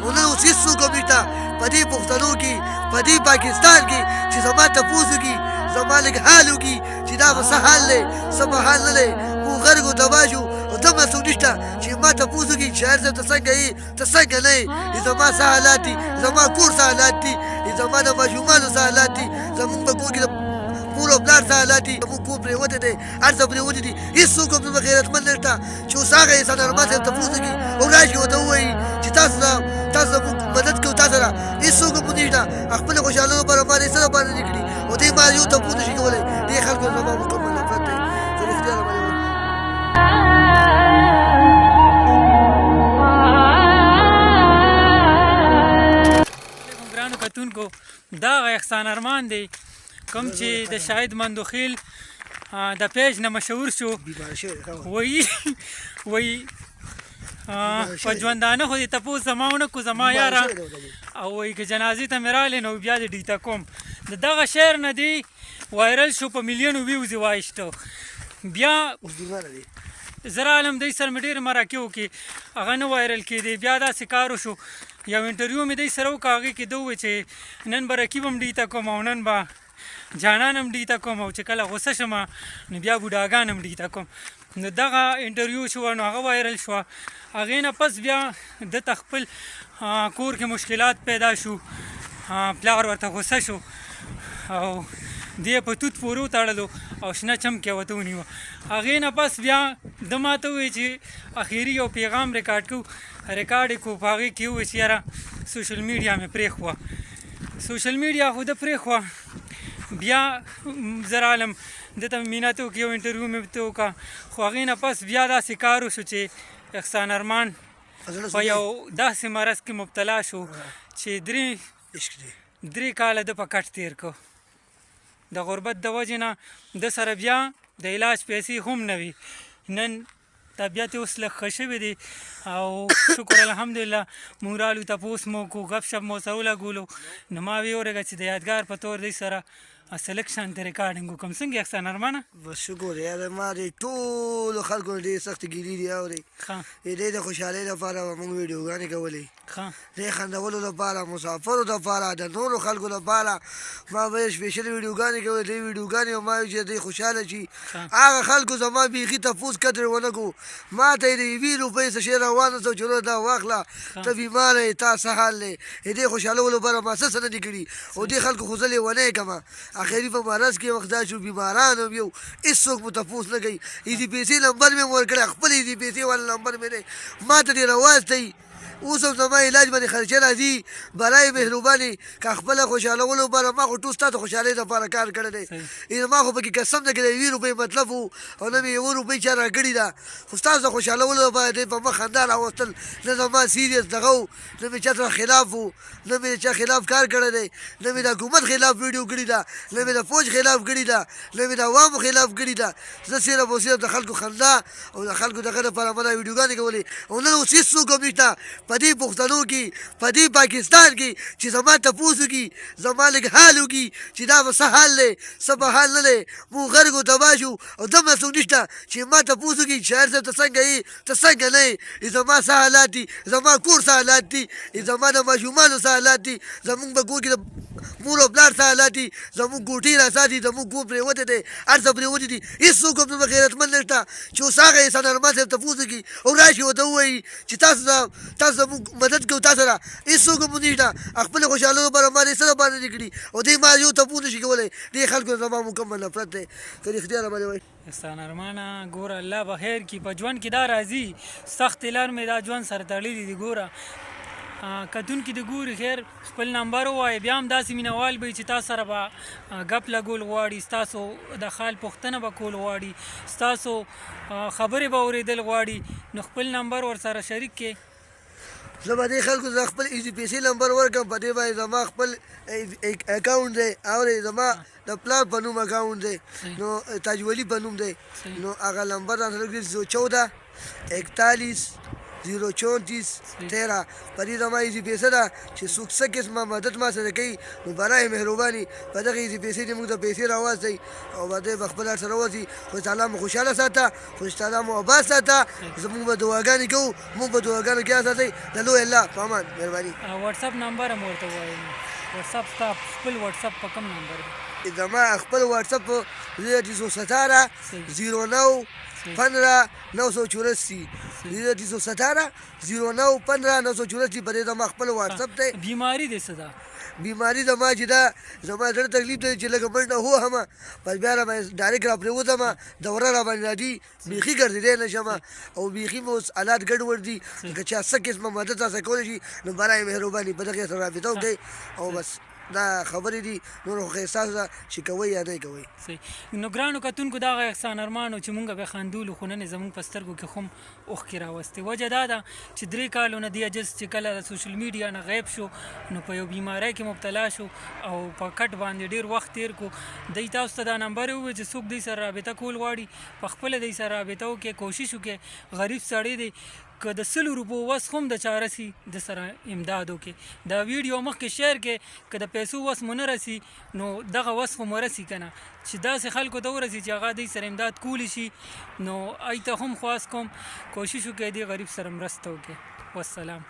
او نن اوس هېڅوک هم نشته په دې پښتنو کې په دې پاکستان کې چې زما تپوس وکړي زما لږ حال وکړي چې دا به څه حال دی څه به حال نه دی موږ غرق و تباه شو او دغه څوک نشته چې ما تپوس وکړي شاعر صاحب ته څنګه یې ته څنګه نه یې زما څه حالات دي زما کور څه حالات دي زما د ماشومانو څه حالات دي زمونږ په کور کې د مور او پلار څه حالات دي زمونږ کور پرېوتی دی هر څه پرېوتي دي هېڅوک هم زموږ غیرتمند نشته چې اوس هغه انسان ارمان صاحب تپوس وکړي او راشي ورته ووایي چې تاسو زموږ مدد کوو تا سره هېڅوک هم نشته خپلې خوشحالۍ لپاره ما دې څه لپاره نه کړي او دې ما یو تپوس نشي کولی دې خلکو زما مکمل نفرت دی زه رښتیا باندې ګرانو کتونکو دا احسان ارمان دی کوم چې د شاهد مندوخیل د پیج نه مشهور شو وایي په ژوندانه خو دې تپوس زما ونه کړو زما یاره او وایي که جنازې ته مې راغلې نو بیا دې ډیته کوم د دغه شعر نه دی وایرل شو په میلیونو ویوز یې وایسته بیا زه رالم دی سره مې ډېرې مرکې وکړې هغه نه وایرل کېدې بیا داسې کار وشو یو انټرویو مې دی سره وکړه هغې کې ده ووایي چې نن به رقیب هم ډیته کوم او نن به جانان هم ډیته کوم او چې کله غوسه شم نو بیا بوډاګان هم ډیته کوم نو دغه انټرویو شوه نو هغه وایرل شوه هغې نه پس بیا دته خپل کور کې مشکلات پیدا شو پلار ورته غوسه شو او دې په توت پورې وتړلو او شنه چمکې ورته ونیوه هغې نه پس بیا ده ما ته ووایي چې اخري یو پیغام ریکارډ کوو ریکارډ یې کوو په هغې کې ووایي چې یاره سوشل میډیا مې پرېښوه سوشل میډیا خو ده پرېښوه بیا زه رالم ده ته مینه ته وکړي یو انټرویو مې ته وکړه خو هغې نه پس بیا داسې کار وشو چې احسان ارمان په یو داسې مرض کې مبتلا شو چې درې کاله ده په کټ تېر کړو د غربت د وجې نه ده سره بیا د علاج پیسې هم نه وي نن طبیعت یې اوس لږ ښه شوی دی او شکر الحمدلله مونږ رالو تپوس مو وکړو ګپ شپ مو ورسره ولګولو نو ما ویې ورېږه چې د یادګار په طور دی سره سلیکشن ته ریکارډینګ وکړم څنګه احسان ارمانه بس شکر یاره ما دې ټولو خلکو ډېرې سختې ګیلې دي اورې دې د خوشحالۍ لپاره به مونږ ویډیوګانې کولې دې خندولو لپاره مسافرو لپاره د نورو خلکو لپاره ما به یې سپېشل ویډیوګانې کولې دې ویډیوګانې ما ویل چې دې خوشحاله شي هغه خلکو زما بیخي تپوس قدر ونه کړو ما ته یې د یوې روپۍ څه شی راوانه څه چې دا واخله ته بیماره یې تا څه حال دی دې خوشحالولو لپاره ما څه نه دي کړي او دې خلکو خو زه لیونی کړمه اخري په مرض کې وخت دا شو بیماران هم یو هېڅوک مو تپوس نه کوي دې پیسې نمبر مې ورکړی خپل دې پیسې والا نمبر مې دی ما ته دې رواز دی اوس هم زما علاج باندې خرچه راځي برای مهرباني که خپله خوشحالولو لپاره ما خو ټول ستا د خوشحالۍ لپاره کار کړی دی ما خو پکې قسم نه کړی 20 روپۍ مطلب و او نه مې 1 روپۍ چا راکړې ده خو ستاسو د خوشحالولو لپاره دی په مخ خندا راوستل نه زما سیریس دغه و نه مې چا سره خلاف و نه مې چا خلاف کار کړی دی نه مې د حکومت خلاف ویډیو کړې ده نه مې د فوج خلاف کړې ده نه مې د عوامو خلاف کړې ده زه صرف او صرف د خلکو خندا او د خلکو دغه لپاره ما دا ویډیوګانې کولې او نن اوس هېڅوک هم نشته په دې پښتنو کې په دې پاکستان کې چې زما تپوس وکړي زما لږ حال وکړي چې دا به څه حال دی څه به حال نه دی موږ غرق و تباه شو او دغه څوک نشته چې ما تپوس وکړي شاعر صاحب ته څنګه یې ته څنګه نه یې زما څه حالات دي زما کور څه حالات دي زما د ماشومانو څه حالات دي زمونږ په کور کې د مور او پلار څه حالات دي زمونږ ګوټې راساتي زمونږ کور پرېوتی دی هر څه پرېوتي دي هېڅوک هم زموږ غیرتمند نشته چې اوس هغه انسان ارمان صاحب تپوس وکړي او راشي ورته ووایي چې تاسو زموږ مدد کوو تا سره هېڅوک هم نشته خپلې خوشحالۍ لپاره ما دې څه لپاره نه کړي او دې ما یو تپوس نشي کولی دې خلکو زما مکمل نفرت دی که رښتیا راباندې وایي احسان ارمانه ګوره الله به خیر کړي په ژوند کې دا راځي سختې لار مې دا ژوند سره تړلي دي ګوره کتونکي د ګوري خیر خپل نمبر ووایي بیا هم داسې مینهوال به وي چې تاسو سره به ګپ لګول غواړي ستاسو د حال پوښتنه به کول غواړي ستاسو خبرې به اورېدل غواړي نو خپل نمبر ورسره شریک کړئ زه به دې خلکو زه خپل ایزي پیسې نمبر ورکړم په دې باندې زما خپل اکاونټ دی اورې زما د پلار په نوم اکاونټ دی نو تاج ولی په نوم دی نو هغه نمبر راسره کړي 14 41 03413 په دې زما ایزي پیسه ده چې څوک څه قسمه مدد ما سره کوي نو برای مهرباني په دغه ایزي پیسې دې موږ ته پیسې راواستئ او به دی په خپل هر سره وځي خو تعالی مو خوشحاله ساته خدای تعالی مو آباد ساته زموږ به دعاګانې کوو موږ به دعاګانو کې ساتئ د لوی الله په امان مهرباني واتساپ نمبر هم ورته ووایي واتساپ ستا خپل واتساپ په کوم نمبر دی زما خپل واتساپ 017 09 15 984 017 09 15 984 په دې زما خپل واتساپ دی بیماری دی څه ده بیماری زما چې دا زما زړه تکلیف دی چې لږ منډه هو هم بس بیا را باندې ډایرکټ را پرېوتم دوره را باندې راځي بیخي ګرځېدی نه شم او بیخي مې اوس حالات ګډوډ دي که چا څه قسمه مدد تاسو کولی شي نو برای مهرباني په دغې سره رابطه وکړئ او بس دا خبرې دي نور خو احساس ده چې کوئ یا نه کوئ صحیح نو ګرانو کتونکو دغه احسان ارمان و چې مونږ به خندولو خو نن زموږ په سترګو کې خو اوښکې راوستې وجه دا ده چې 3 کالو نه دی عجز چې کله د سوشل میډیا نه غیب شو نو په یو بیماری کې مبتلا شو او په کټ باندې ډیر وخت تیر کو دی تاسو ته دا نمبر ووایي چې څوک دی سره رابطه کول غواړي په خپله دی سره رابطه وکړي کوشش وکړي غریب سړی دی که د 100 روپو وس هم د چا رسي د سره امداد وکړي دا ویډیو مخکې شیر کې که د پیسو وس مو نه رسي نو دغه وس خو مو رسي که نه چې داسې خلکو ته ورسي چې هغه دوی سره امداد کولی شي نو ای ته هم خواست کوم کوشش وکړئ دې غریب سره مرسته وکړي والسلام